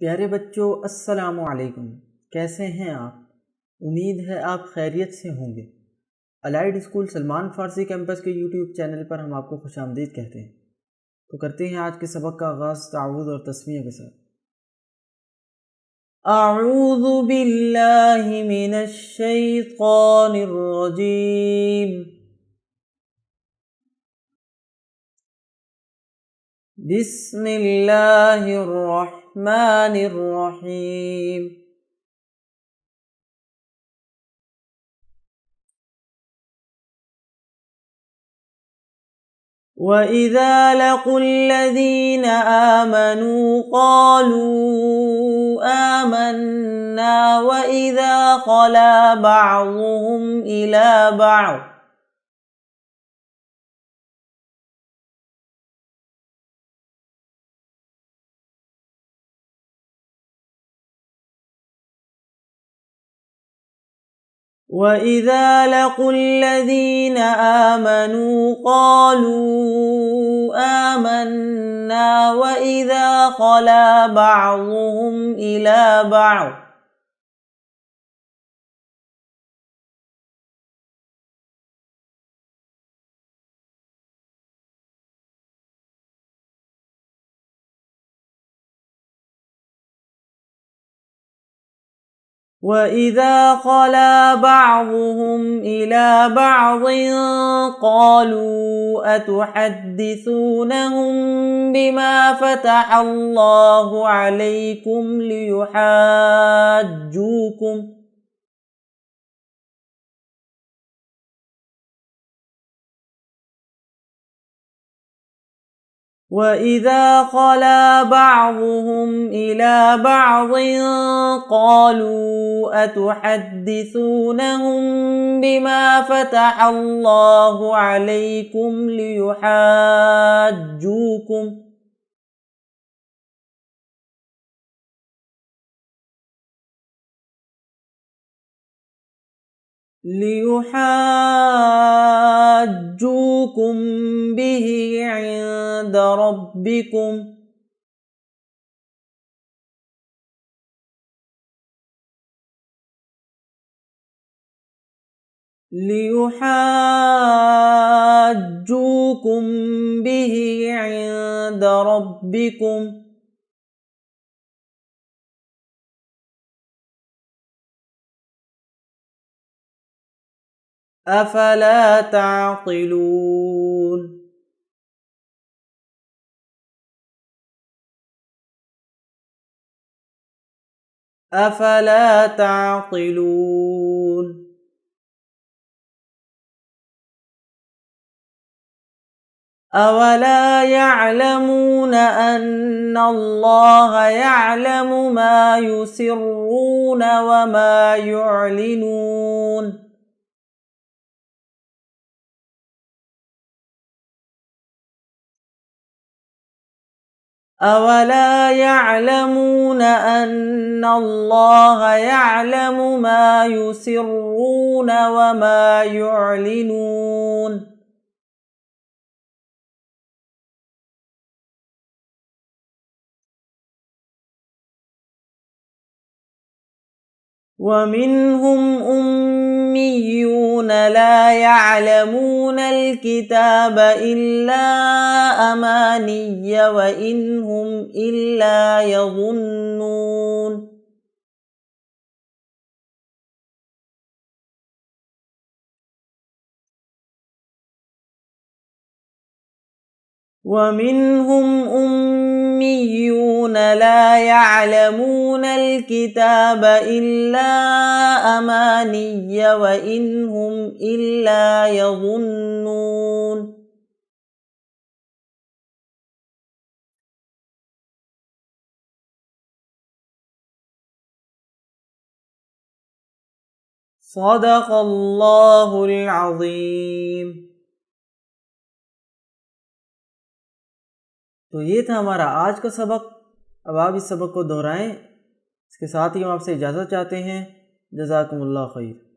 प्यारे बच्चों, अस्सलामु अलैकुम। कैसे हैं आप? उम्मीद है आप खैरियत से होंगे। अलाइड स्कूल सलमान फारसी कैंपस के यूट्यूब चैनल पर हम आपको खुशामदीद कहते हैं। तो करते हैं आज के सबक का आगाज़ तावुज़ और तस्मीया के साथ। अऊज़ु बिल्लाहि मिनश शैतानिर रजीम। बिस्मिल्लाहिर रहमानिर रहीम। वइज़ा लक़ुल्लज़ीना आमनू क़ालू आमन्ना वइज़ा ख़ला बअज़ुहुम इला बअज़ वइज़ा लक़ुल्लज़ीना आमनू क़ालू आमन्ना वइज़ा ख़ला बअज़ुहुम इला बअज़ वइज़ा ख़ला बअज़ुहुम इला बअज़ क़ालू अतुहद्दिसूनहुम बिमा फ़तहल्लाहु अलैकुम लियुहाज्जूकुम वइज़ा ख़ला बअज़ुहुम इला बअज़ क़ालू अतुहद्दिसूनहुम बिमा फ़तहल्लाहु अलैकुम लियुहाज्जूकुम बिही इंद रब्बिकुम लियुहाज्जूकुम बिही इंद रब्बिकुम अफला ताक़िलून। अफला ताक़िलून। अवला यअलमून अन्नल्लाह यअलमु मा युसिर्रून व मा युअलिनून। अवला यअलमून अन्नल्लाह यअलमु मा युसिर्रून व मा युअलिनून। वमिन्हुम उम्मियून ला यअलमून अलकिताब इल्ला अमानिय्य व इन्हुम इल्ला यज़ुन्नून। वमिन्हुम उम्मियून ला यअलमून अलकिताब इल्ला अमानिय्य व इन्हुम इल्ला यज़ुन्नून। सदक़ल्लाहुल अज़ीम। तो ये था हमारा आज का सबक। अब आप इस सबक को दोहराएं। इसके साथ ही हम आपसे इजाज़त चाहते हैं। जज़ाकुमुल्लाह खैर।